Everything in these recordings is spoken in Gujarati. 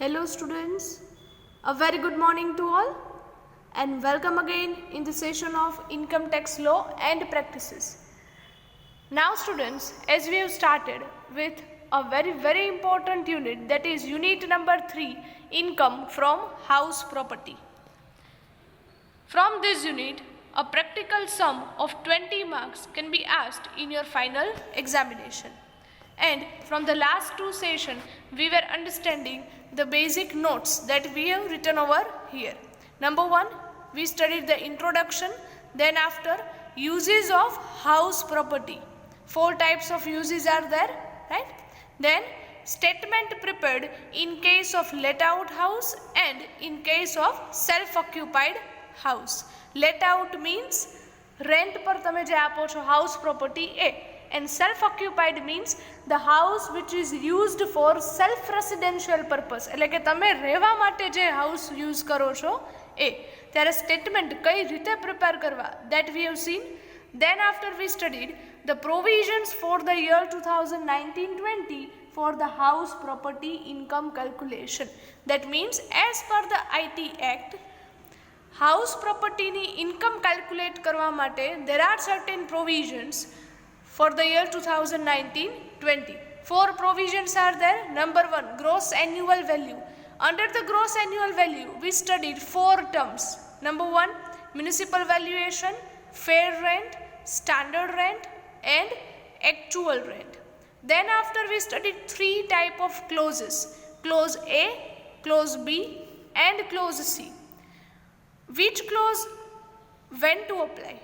Hello students, a very good morning to all and welcome again in the session of Income Tax Law and Practices. Now students, as we have started with a very important unit, that is unit number 3, Income from House Property. From this unit, a practical sum of 20 marks can be asked in your final examination. And from the last two sessions, we were understanding the basic notes that we have written over here. Number 1, we studied the introduction. Then after, uses of house property. 4 types of uses are there, right? Then statement prepared in case of let out house and in case of self-occupied house. Let out means rent પર તમે જે આપો છો house property A, and self-occupied means the house which is used for self-residential purpose, એટલે કે તમે રહેવા માટે જે house use કરો છો એ. ત્યારે statement કઈ રીતે prepare કરવા, that we have seen. Then after we studied the provisions for the year 2019-20 for the house property income calculation. That means as per the IT Act, house property ni income calculate કરવા માટે there are certain provisions for the year 2019-20. 4 provisions are there. Number 1, gross annual value. Under the gross annual value, we studied 4 terms. Number 1, municipal valuation, fair rent, standard rent and actual rent. Then after we studied 3 type of clauses, clause A, clause B and clause C. Which clause when to apply,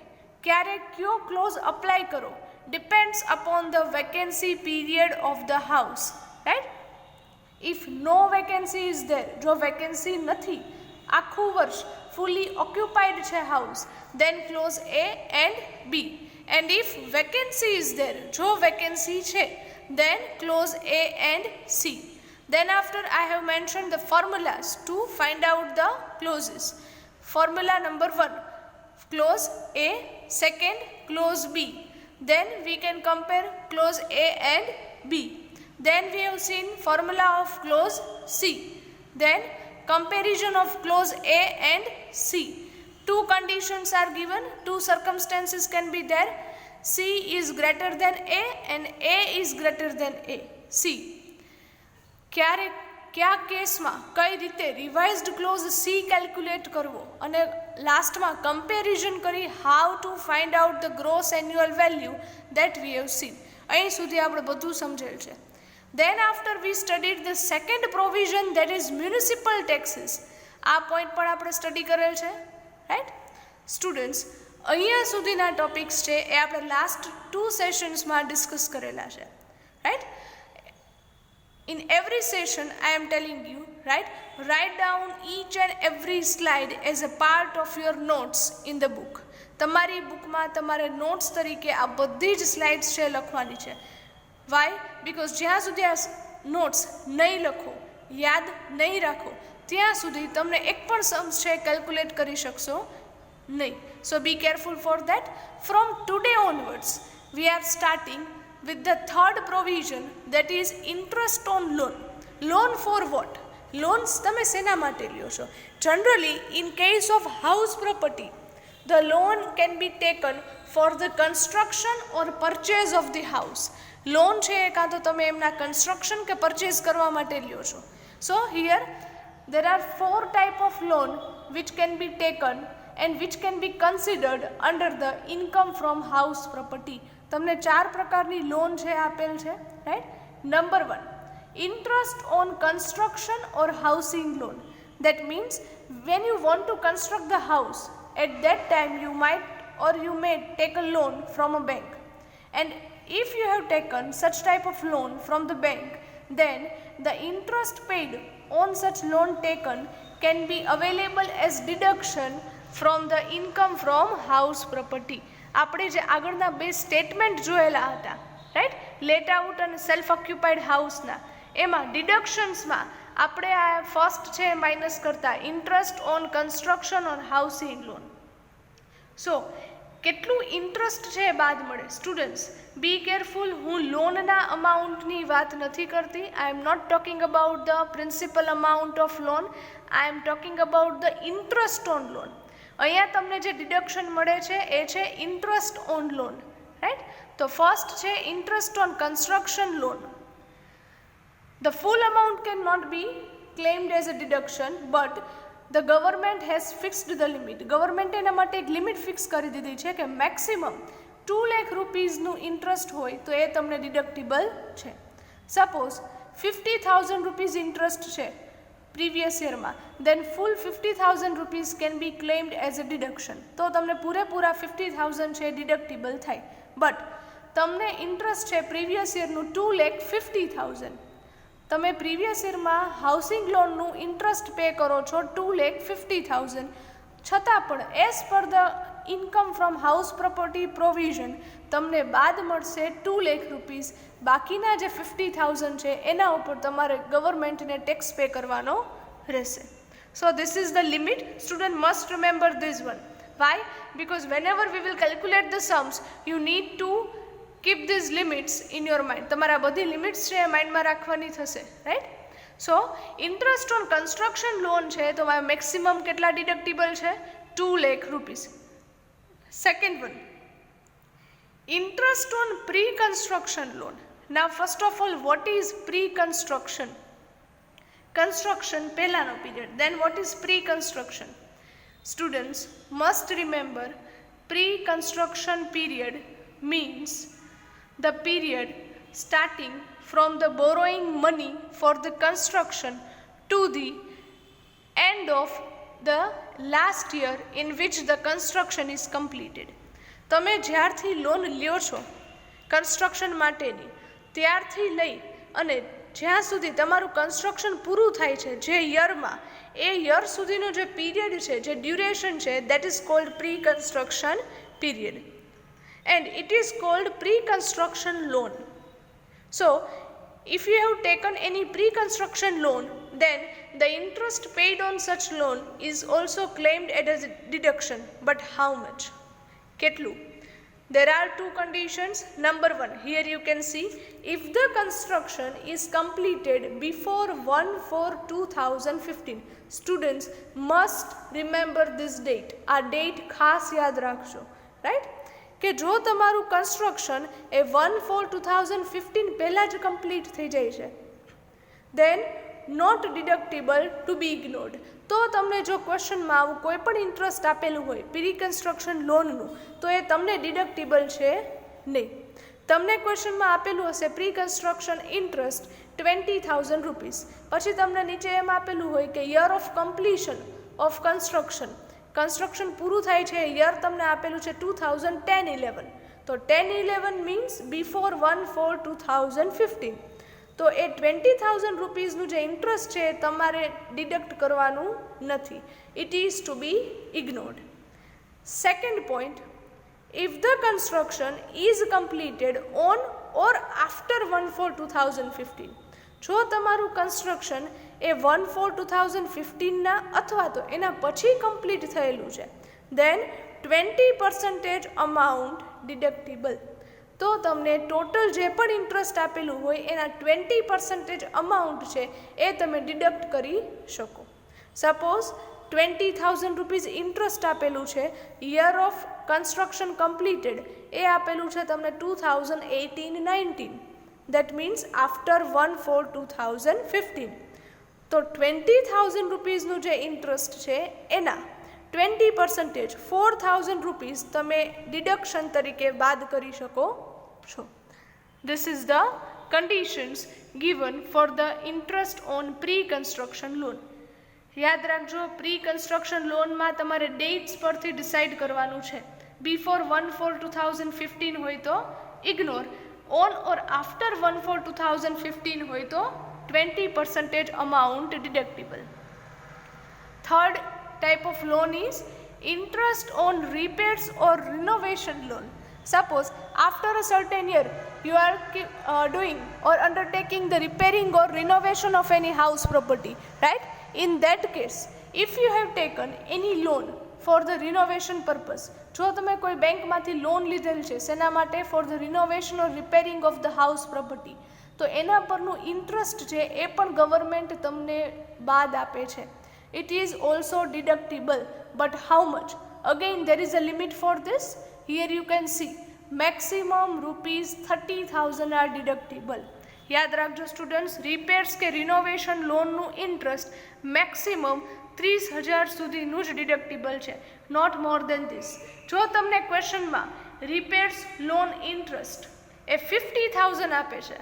ક્યારે કયો clause apply કરો, depends upon the vacancy period of the house, right? If no vacancy is there, જો vacancy નથી, આખું વર્ષ fully occupied છે house, then clause A and B. And if vacancy is there, જો vacancy છે, then clause A and C. Then after I have mentioned the formulas to find out the clauses. Formula number 1, clause A, second clause B. Then we can compare clause A and B. Then we have seen formula of clause C. Then comparison of clause A and C. 2 conditions are given, 2 circumstances can be there. C is greater than A and A is greater than A. C. કયા કેસમાં કઈ રીતે રિવાઇઝડ ક્લોઝ સી કેલ્ક્યુલેટ કરવો અને લાસ્ટમાં કમ્પેરિઝન કરી how to find out the gross annual value that we have seen. અહીં સુધી આપણે બધું સમજેલ છે. Then after we studied the second provision, that is municipal taxes. આ પોઈન્ટ પણ આપણે સ્ટડી કરેલ છે, રાઈટ સ્ટુડન્ટ્સ? અહીંયા સુધીના ટોપિક્સ છે એ આપણે લાસ્ટ 2 સેશન્સમાં ડિસ્કસ કરેલા છે, right? In every session I am telling you, right, write down each and every slide as a part of your notes in the book. તમારી બુકમાં તમારે નોટ્સ તરીકે આ બધી જ સ્લાઇડ્સ છે લખવાની છે. Why? Because જ્યાં સુધી આ નોટ્સ નહીં લખો, યાદ નહીં રાખો, ત્યાં સુધી તમને એક પણ સમ્સ છે કેલ્ક્યુલેટ કરી શકશો નહીં. So be careful for that. From today onwards we are starting with the third provision, that is interest on loan. Loan for what? Loans તમે શેના માટે લ્યો છો? Generally in case of house property, the loan can be taken for the construction or purchase of the house. Loan છે કાં તો તમે એમના construction કે purchase કરવા માટે લ્યો છો. So here there are 4 type of loan which can be taken and which can be considered under the income from house property. તમને 4 પ્રકારની લોન છે આપેલ છે, right? Number 1, interest on construction or housing loan. That means when you want to construct the house, at that time you might or you may take a loan from a bank. And if you have taken such type of loan from the bank, then the interest paid on such loan taken can be available as deduction from the income from house property. આપણે જે આગળના 2 સ્ટેટમેન્ટ જોયેલા હતા, રાઈટ, લેટ આઉટ અને સેલ્ફ ઓક્યુપાઈડ હાઉસના, એમાં ડિડક્શન્સમાં આપણે આ ફર્સ્ટ છે માઇનસ કરતા interest on construction on housing loan. So કેટલું ઇન્ટરેસ્ટ છે બાદ મળે સ્ટુડન્ટ્સ? બી કેરફુલ, હું લોનના અમાઉન્ટની વાત નથી કરતી. I am not talking about the principal amount of loan, I am talking about the interest on loan. અહીંયા તમને જે ડિડક્શન મળે છે એ છે ઇન્ટરેસ્ટ ઓન લોન, રાઈટ. તો ફર્સ્ટ છે interest on construction loan. The full amount cannot be claimed as a deduction, but the government has fixed the limit. Government એના માટે એક લિમિટ ફિક્સ કરી દીધી છે કે મેક્સિમમ 2 લાખ રૂપીઝનું ઇન્ટરેસ્ટ હોય તો એ તમને ડિડક્ટિબલ છે. સપોઝ 50,000 રૂપીઝ ઇન્ટરેસ્ટ છે પ્રીવિયસ યરમાં, then full 50,000 rupees can be claimed as a deduction. તો તમને પૂરેપૂરા 50,000 છે ડિડક્ટિબલ થાય. બટ તમને ઇન્ટરેસ્ટ છે પ્રીવિયસ યરનું 2,50,000. તમે પ્રીવિયસ યરમાં હાઉસિંગ લોનનું ઇન્ટરેસ્ટ પે કરો છો 2,50,000, છતાં પણ as per the income from house property provision તમને બાદ મળશે 2 લાખ રૂપીઝ. બાકીના જે 50,000 છે એના ઉપર તમારે ગવર્મેન્ટને ટેક્સ પે કરવાનો રહેશે. So this is the limit. Student must remember this one. Why? Because whenever we will calculate the sums you need to keep these limits in your mind. તમારા બધી લિમિટ્સ છે એ માઇન્ડમાં રાખવાની થશે, right. So interest on construction loan છે તો મેક્સિમમ કેટલા ડિડક્ટિબલ છે? 2 lakh rupees. Second one, interest on pre construction loan. Now first of all, what is pre construction? Construction પહેલાનો period. Then what is pre construction? Students must remember, pre construction period means the period starting from the borrowing money for the construction to the end of the last year in which the construction is completed. તમે જ્યારથી લોન લ્યો છો કન્સ્ટ્રક્શન માટેની ત્યારથી લઈ અને જ્યાં સુધી તમારું કન્સ્ટ્રક્શન પૂરું થાય છે જે યરમાં, એ યર સુધીનો જે પીરિયડ છે, જે ડ્યુરેશન છે, that is called pre construction period. And it is called pre-construction loan. So, if you have taken any pre-construction loan, then the interest paid on such loan is also claimed as a deduction. But how much? Ketlu? There are two conditions. Number one, here you can see, if the construction is completed before 1/4/2015. Students must remember this date. આ date ખાસ યાદ રાખજો, right? કે જો તમારું કન્સ્ટ્રક્શન એ 1/4/2015 પહેલાં જ કમ્પ્લીટ થઈ જાય છે, દેન નોટ ડિડક્ટેબલ ટુ બી ઇગ્નોર્ડ. તો તમને જો ક્વેશ્ચનમાં આવું કોઈ પણ ઇન્ટરેસ્ટ આપેલું હોય પ્રી કન્સ્ટ્રક્શન લોનનું, તો એ તમને ડિડક્ટેબલ છે નહીં. તમને ક્વેશ્ચનમાં આપેલું હશે પ્રી કન્સ્ટ્રક્શન ઇન્ટરેસ્ટ 20,000 રૂપીઝ, પછી તમને નીચે એમ આપેલું હોય કે year of completion of construction, construction પૂરું થાય છે યર તમને આપેલું છે 2010-11. તો 10-11 મીન્સ બિફોર 1/4/2015. તો એ 20,000 રૂપીઝનું જે ઇન્ટરેસ્ટ છે તમારે ડિડક્ટ કરવાનું નથી. It is to be ignored. Second point, if the construction is completed on or after 1/4/2015. જો તમારું કન્સ્ટ્રક્શન એ 1/4/2015ના અથવા તો એના પછી કમ્પ્લીટ થયેલું છે, દેન 20% અમાઉન્ટ ડિડક્ટેબલ. તો તમને ટોટલ જે પણ ઇન્ટરેસ્ટ આપેલું હોય એના 20% અમાઉન્ટ છે એ તમે ડિડક્ટ કરી શકો. સપોઝ 20,000 રૂપીઝ ઇન્ટરેસ્ટ આપેલું છે, યર ઓફ કન્સ્ટ્રક્શન કમ્પ્લીટેડ એ આપેલું છે તમને 2018-19. That means after 1/4/2015. તો 20,000 રૂપીઝનું જે ઇન્ટરેસ્ટ છે એના 20% 4,000 રૂપીઝ તમે ડિડક્શન તરીકે બાદ કરી શકો છો. This is the conditions given for the interest on pre-construction loan. યાદ રાખજો, પ્રી કન્સ્ટ્રક્શન લોનમાં તમારે ડેટ્સ પરથી ડિસાઇડ કરવાનું છે. બિફોર 1/4/2015 હોય તો ઇગ્નોર, ઓન ઓર આફ્ટર 1/4/2015 હોય તો 20% amount deductible. Third type of loan is interest on repairs or renovation loan. Suppose after a certain year you are doing or undertaking the repairing or renovation of any house property, right? In that case, if you have taken any loan for the renovation purpose. જો તમે કોઈ બેંકમાંથી લોન લીધેલ છે શેના માટે? For the renovation or repairing of the house property, તો એના પરનું ઇન્ટરેસ્ટ છે એ પણ ગવર્મેન્ટ તમને બાદ આપે છે. It is also deductible, but how much? Again there is a limit for this. Here you can see maximum ₹30,000 are deductible. યાદ રાખજો સ્ટુડન્ટ્સ, રિપેર્સ કે રિનોવેશન લોનનું ઇન્ટરેસ્ટ મેક્સિમમ 30,000 સુધીનું જ ડિડક્ટિબલ છે, નોટ મોર દેન ધીસ. જો તમને ક્વેશ્ચનમાં રિપેર્સ લોન ઇન્ટરેસ્ટ એ 50,000 આપે છે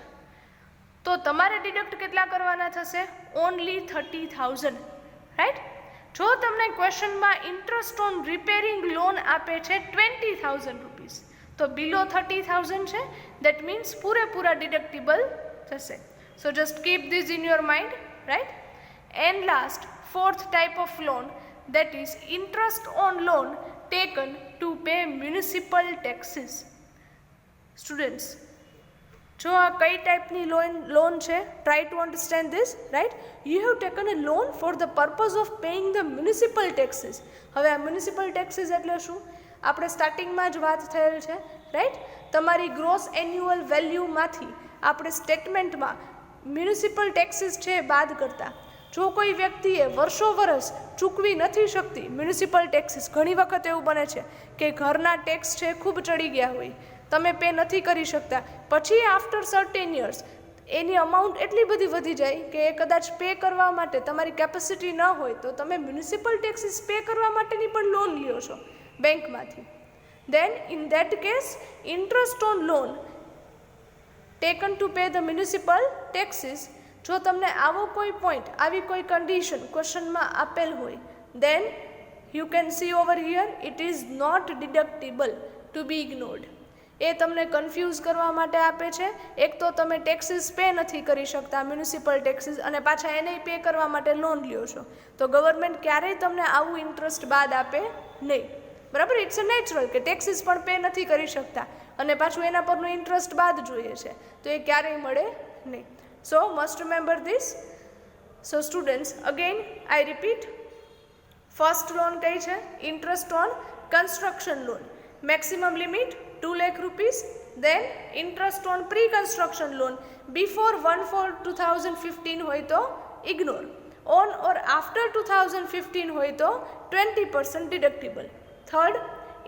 તો તમારે ડિડક્ટ કેટલા કરવાના થશે? Only 30,000, right? જો તમને ક્વેશ્ચનમાં ઇન્ટરેસ્ટ ઓન રિપેરિંગ લોન આપે છે ₹20,000, તો બિલો 30,000 છે, દેટ મીન્સ પૂરેપૂરા ડિડક્ટિબલ થશે. સો just keep this in your mind, right? And last, fourth type of loan, that is interest on loan taken to pay municipal taxes. Students, જો આ કઈ ટાઈપની લોન છે? Try to understand this, right? You have taken a loan for the purpose of paying the municipal taxes. હવે આ મ્યુનિસિપલ ટેક્સીસ એટલે શું? આપણે સ્ટાર્ટિંગમાં જ વાત થયેલ છે, રાઈટ? તમારી ગ્રોસ એન્યુઅલ વેલ્યુમાંથી આપણે સ્ટેટમેન્ટમાં મ્યુનિસિપલ ટેક્સીસ છે બાદ કરતા. જો કોઈ વ્યક્તિએ વર્ષો વર્ષ ચૂકવી નથી શકતી મ્યુનિસિપલ ટેક્સીસ, ઘણી વખત એવું બને છે કે ઘરના ટેક્સ છે ખૂબ ચડી ગયા હોય, તમે પે નથી કરી શકતા, પછી આફ્ટર સર્ટેન યર્સ એની અમાઉન્ટ એટલી બધી વધી જાય કે એ કદાચ પે કરવા માટે તમારી કેપેસિટી ન હોય તો તમે મ્યુનિસિપલ ટેક્સીસ પે કરવા માટેની પણ લોન લ્યો છો બેંકમાંથી. Then in that case interest on loan taken to pay the municipal taxes, જો તમને આવો કોઈ પોઈન્ટ, આવી કોઈ કન્ડિશન ક્વેશ્ચનમાં આપેલ હોય, then you can see over here it is not deductible, to be ignored. એ તમને કન્ફ્યુઝ કરવા માટે આપે છે. એક તો તમે ટેક્સીસ પે નથી કરી શકતા મ્યુનિસિપલ ટેક્સીસ, અને પાછા એને પે કરવા માટે લોન લ્યો છો, તો ગવર્મેન્ટ ક્યારેય તમને આવું ઇન્ટરેસ્ટ બાદ આપે નહીં, બરાબર? ઇટ્સ અ નેચરલ કે ટેક્સીસ પણ પે નથી કરી શકતા અને પાછું એના પરનું ઇન્ટરેસ્ટ બાદ જોઈએ છે, તો એ ક્યારેય મળે નહીં. So must remember this. So students, again I repeat, first loan કઈ છે? interest on construction loan, maximum limit 2 lakh rupees. then interest on pre-construction loan before 1/4/2015 હોય તો ignore, on or after 2015 હોય તો 20% deductible. third,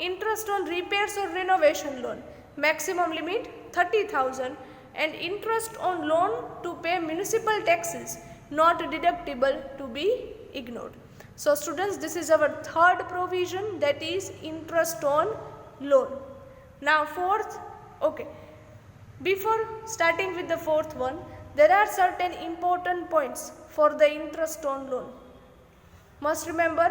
interest on repairs or renovation loan, maximum limit 30,000 and interest on loan to pay municipal taxes not deductible, to be ignored. So students, this is our third provision, that is interest on loan. Now fourth, okay, before starting with the fourth one, there are certain important points for the interest on loan. Must remember,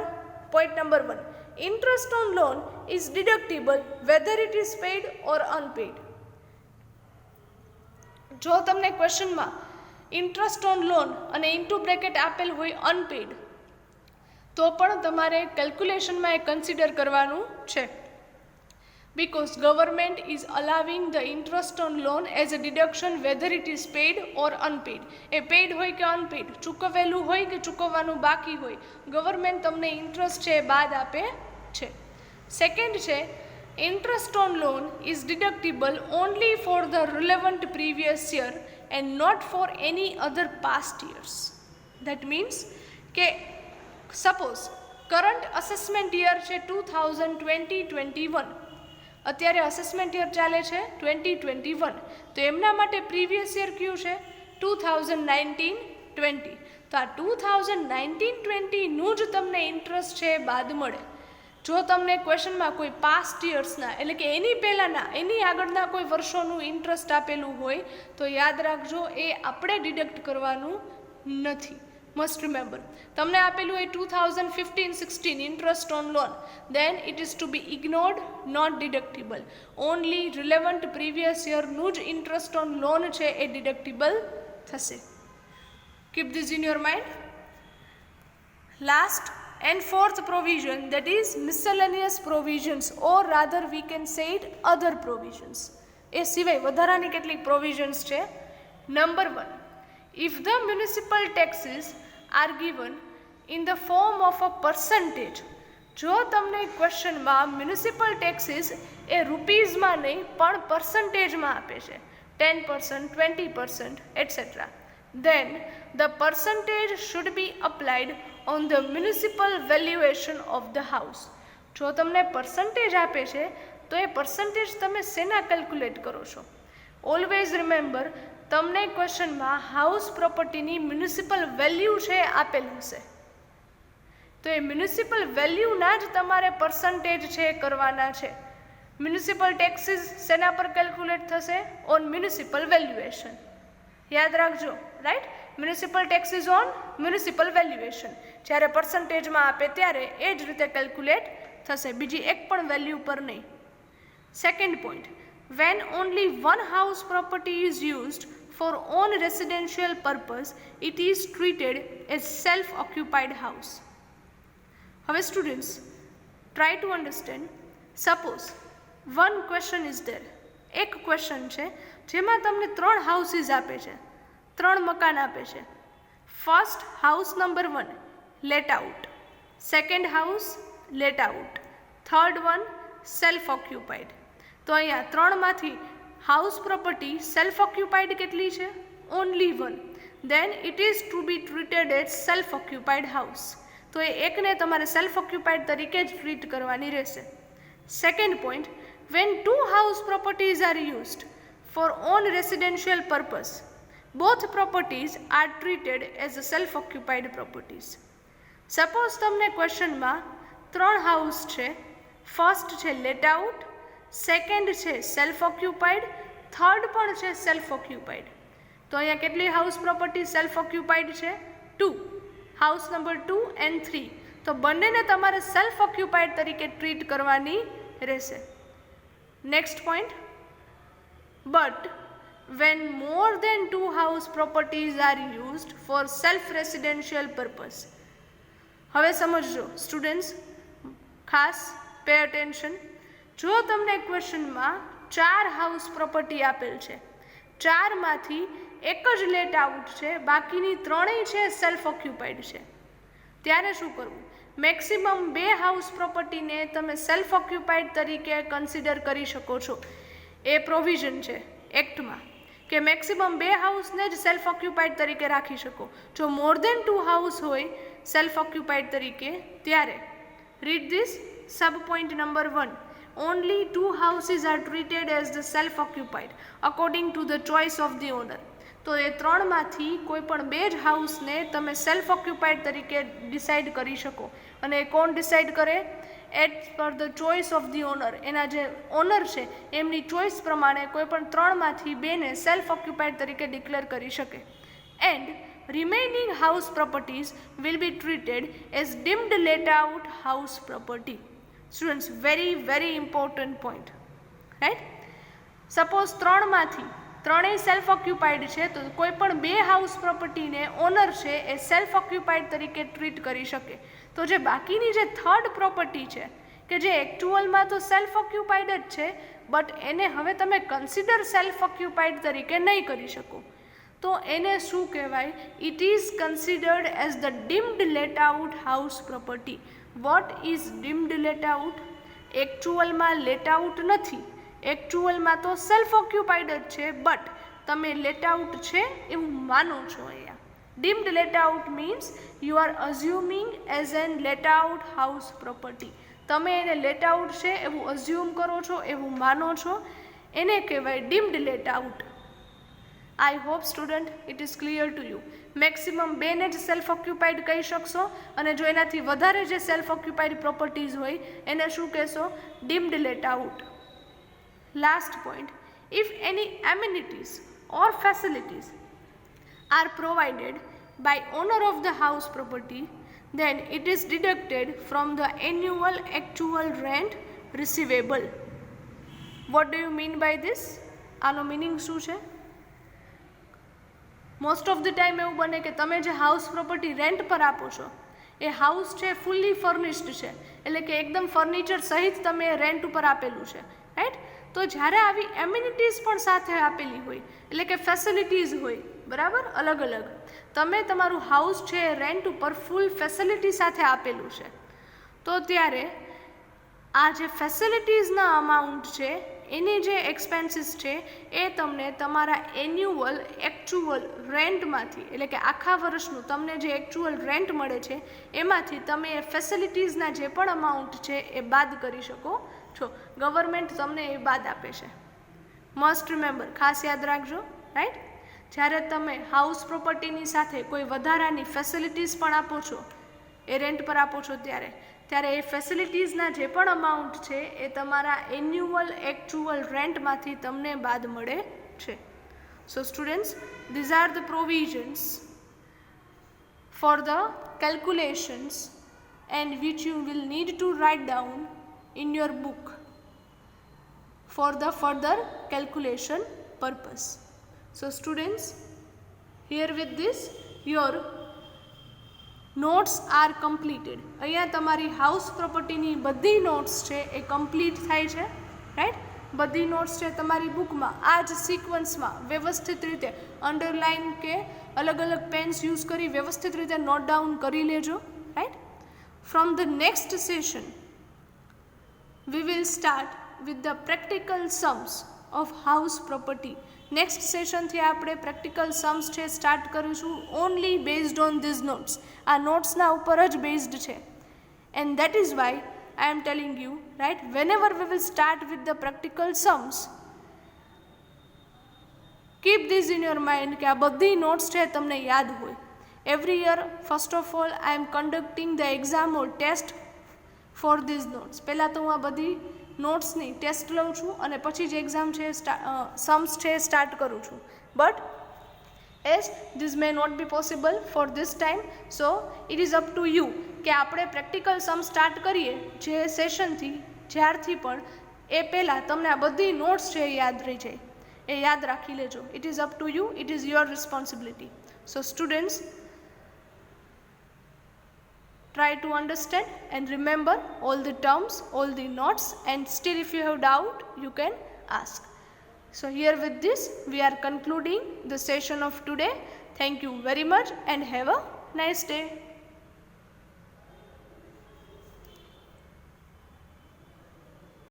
point number 1, interest on loan is deductible whether it is paid or unpaid. જો તમને ક્વેશ્ચનમાં ઇન્ટરેસ્ટ ઓન લોન અને ઇન્ટુ બ્રેકેટ આપેલ હોય અનપેડ, તો પણ તમારે કેલ્ક્યુલેશનમાં એ કન્સિડર કરવાનું છે, because government is allowing the interest on loan as a deduction whether it is paid or unpaid. એ પેડ હોય કે અનપેડ, ચૂકવેલું હોય કે ચૂકવવાનું બાકી હોય, ગવર્મેન્ટ તમને ઇન્ટરેસ્ટ છે એ બાદ આપે છે. સેકન્ડ છે, interest on loan is deductible only for the relevant previous year and not for any other past years. That means કે suppose current assessment year છે 2020-21, અત્યારે અસેસમેન્ટ યર ચાલે છે 2021, તો એમના માટે પ્રીવિયસ યર કયું છે? 2019-20. તો આ 2019-20નું જ તમને ઇન્ટરેસ્ટ છે બાદ મળે. જો તમને ક્વેશ્ચનમાં કોઈ પાસ્ટ યર્સના એટલે કે એની પહેલાંના એની આગળના કોઈ વર્ષોનું ઇન્ટરેસ્ટ આપેલું હોય તો યાદ રાખજો એ આપણે ડિડક્ટ કરવાનું નથી. મસ્ટ રિમેમ્બર, તમને આપેલું હોય 2015-16 interest on loan, then it is to be ignored, not deductible. Only relevant previous યરનું જ ઇન્ટરેસ્ટ ઓન લોન છે એ ડિડક્ટિબલ થશે. Keep this in your mind. Last and fourth provision, that is miscellaneous provisions, or rather we can say it other provisions. એ સિવાય વધારાની કેટલીક પ્રોવિઝન્સ છે. Number 1, if the municipal taxes are given in the form of a percentage, જો તમને ક્વેશ્ચનમાં મ્યુનિસિપલ ટેક્સીસ એ રૂપીઝમાં નહીં પણ પર્સન્ટેજમાં આપે છે 10%, 20%, etc. then the percentage should be applied on the municipal valuation of the house. જો તમને પર્સન્ટેજ આપે છે તો એ પર્સન્ટેજ તમે શેના કેલ્ક્યુલેટ કરો છો? ઓલવેઝ રિમેમ્બર, તમને ક્વેશ્ચનમાં હાઉસ પ્રોપર્ટીની મ્યુનિસિપલ વેલ્યુ છે આપેલું હશે, તો એ મ્યુનિસિપલ વેલ્યુના જ તમારે પર્સન્ટેજ છે કરવાના છે. મ્યુનિસિપલ ટેક્સીસ શેના પર કેલ્ક્યુલેટ થશે? On municipal valuation. યાદ રાખજો, right? Municipal taxes on municipal valuation. જ્યારે પર્સન્ટેજમાં આપે ત્યારે એ જ રીતે કેલ્ક્યુલેટ થશે, બીજી એક પણ વેલ્યુ પર નહીં. Second point, when only one house property is used for own residential purpose, it is treated as self-occupied house. હવે students, try to understand. Suppose one question is there. એક ક્વેશ્ચન છે જેમાં તમને 3 હાઉસીસ આપે છે, 3 મકાન આપે છે. First house number 1 let out, second house let out, third one self occupied. તો અહીંયા 3માંથી હાઉસ પ્રોપર્ટી સેલ્ફ ઓક્યુપાઈડ કેટલી છે? Only 1. Then it is to be treated as self occupied house. તો એ એકને તમારે સેલ્ફ ઓક્યુપાઈડ તરીકે જ ટ્રીટ કરવાની રહેશે. Second point, when 2 house properties are used for own residential purpose, both properties are treated as self-occupied properties. Suppose તમને ક્વેશ્ચનમાં 3 હાઉસ છે, ફર્સ્ટ છે લેટ આઉટ, સેકન્ડ છે સેલ્ફ ઓક્યુપાઈડ, થર્ડ પણ છે સેલ્ફ ઓક્યુપાઈડ. તો અહીંયા કેટલી હાઉસ પ્રોપર્ટી સેલ્ફ ઓક્યુપાઈડ છે? 2. House number 2 and 3. તો બંનેને તમારે સેલ્ફ ઓક્યુપાઈડ તરીકે ટ્રીટ કરવાની રહેશે. Next point, but when more than 2 house properties are used for self-residential purpose. હવે સમજજો સ્ટુડન્ટ્સ, ખાસ પે અટેન્શન. જો તમને ક્વેશ્ચનમાં 4 હાઉસ પ્રોપર્ટી આપેલ છે, 4માંથી એક જ લેટ આઉટ છે, બાકીની 3 છે સેલ્ફ ઓક્યુપાઈડ છે, ત્યારે શું કરવું? મેક્સિમમ 2 હાઉસ પ્રોપર્ટીને તમે સેલ્ફ ઓક્યુપાઈડ તરીકે કન્સિડર કરી શકો છો. એ પ્રોવિઝન છે એક્ટમાં કે મેક્સિમમ 2 હાઉસને જ સેલ્ફ ઓક્યુપાઈડ તરીકે રાખી શકો. જો મોર દેન 2 હાઉસ હોય સેલ્ફ ઓક્યુપાઈડ તરીકે, ત્યારે read this sub point number 1. Only 2 houses are treated as the self occupied according to the choice of the owner. તો એ 3માંથી કોઈ પણ 2 જ હાઉસને તમે સેલ્ફ ઓક્યુપાઈડ તરીકે ડિસાઇડ કરી શકો. અને એ કોણ ડિસાઇડ કરે? At per the choice of the owner. એના જે ઓનર છે એમની ચોઇસ પ્રમાણે કોઈ પણ 3માંથી 2ને સેલ્ફ ઓક્યુપાઈડ તરીકે ડિક્લેર કરી શકે. And remaining house properties will be treated as deemed let out house property. Students, very very important point, right? Suppose 3માંથી 3 સેલ્ફ ઓક્યુપાઈડ છે, તો કોઈ પણ 2 હાઉસ પ્રોપર્ટીને ઓનર છે એ સેલ્ફ ઓક્યુપાઈડ તરીકે ટ્રીટ કરી શકે. તો જે બાકીની જે થર્ડ પ્રોપર્ટી છે કે જે એકચ્યુઅલમાં તો સેલ્ફ ઓક્યુપાઈડ જ છે, બટ એને હવે તમે કન્સિડર સેલ્ફ ઓક્યુપાઈડ તરીકે નહીં કરી શકો, તો એને શું કહેવાય? It is considered as the deemed let out house property. What is deemed let out? એકચ્યુઅલમાં લેટ આઉટ નથી, એકચ્યુઅલમાં તો સેલ્ફ ઓક્યુપાઈડ જ છે, બટ તમે લેટ આઉટ છે એવું માનો છો. અહીંયા deemed let out means you are assuming as an let out house property. તમે એને લેટ આઉટ છે એવું અઝ્યુમ કરો છો, એવું માનો છો, એને કહેવાય deemed let out. I hope student it is clear to you. Maximum 2ને જ સેલ્ફ ઓક્યુપાઈડ કહી શકશો, અને જો એનાથી વધારે જે સેલ્ફ ઓક્યુપાઈડ પ્રોપર્ટીઝ હોય એને શું કહેશો? Deemed let out. Last point, if any amenities or facilities are provided by owner of the house property, then it is deducted from the annual actual rent receivable. What do you mean by this? આનો મીનિંગ શું છે? મોસ્ટ ઓફ ધ ટાઈમ એવું બને કે તમે જે હાઉસ પ્રોપર્ટી રેન્ટ પર આપો છો એ હાઉસ છે ફૂલ્લી ફર્નિશ્ડ છે, એટલે કે એકદમ ફર્નિચર સહિત તમે રેન્ટ ઉપર આપેલું છે, રાઈટ? તો જ્યારે આવી એમ્યુનિટીઝ પણ સાથે આપેલી હોય, એટલે કે ફેસિલિટીઝ હોય, બરાબર, અલગ અલગ, તમે તમારું હાઉસ છે રેન્ટ ઉપર ફૂલ ફેસિલિટી સાથે આપેલું છે, તો તો ત્યારે આ જે ફેસિલિટીઝના અમાઉન્ટ છે એની જે એક્સપેન્સીસ છે એ તમને તમારા એન્યુઅલ એકચ્યુઅલ રેન્ટમાંથી, એટલે કે આખા વર્ષનું તમને જે એકચ્યુઅલ રેન્ટ મળે છે એમાંથી તમે એ ફેસિલિટીઝના જે પણ અમાઉન્ટ છે એ બાદ કરી શકો છો. ગવર્મેન્ટ તમને એ બાદ આપે છે. મસ્ટ રિમેમ્બર, ખાસ યાદ રાખજો, રાઈટ. જ્યારે તમે હાઉસ પ્રોપર્ટીની સાથે કોઈ વધારાની ફેસિલિટીઝ પણ આપો છો, એ રેન્ટ પર આપો છો ત્યારે એ ફેસિલિટીઝના જે પણ અમાઉન્ટ છે એ તમારા એન્યુઅલ એકચ્યુઅલ રેન્ટમાંથી તમને બાદ મળે છે. So students, these are the provisions for the calculations and which you will need to write down in your book for the further calculation purpose. So students, here with this your notes are completed. અહીંયા તમારી હાઉસ પ્રોપર્ટીની બધી નોટ્સ છે એ કમ્પ્લીટ થાય છે, રાઈટ. બધી નોટ્સ છે તમારી બુકમાં આ જ સિક્વન્સમાં વ્યવસ્થિત રીતે અંડરલાઇન કે અલગ અલગ પેન્સ યુઝ કરી વ્યવસ્થિત રીતે નોટ ડાઉન કરી લેજો, right. From the next session we will start with the practical sums of house property. Next session થી આપણે practical sums છે સ્ટાર્ટ કરીશું, only based on these notes. આ નોટ્સના ઉપર જ બેઝડ છે. And that is why I am telling you, right, whenever we will start with the practical sums, keep this in your mind કે આ બધી નોટ્સ છે તમને યાદ હોય. Every year, first of all, I am conducting the exam or test for these notes. પહેલાં તો હું આ બધી નોટ્સની ટેસ્ટ લઉં છું અને પછી જ એક્ઝામ છે સમ્સ છે સ્ટાર્ટ કરું છું. But as these may not be possible for this time, so it is up to you કે આપણે પ્રેક્ટિકલ સમ સ્ટાર્ટ કરીએ જે સેશનથી, જ્યારથી પણ એ પહેલાં તમને આ બધી નોટ્સ છે એ યાદ રહી જાય, એ યાદ રાખી લેજો. It is up to you, it is your responsibility. So students, try to understand and remember all the terms, all the notes, and still if you have doubt you can ask. So here with this we are concluding the session of today. Thank you very much and have a nice day.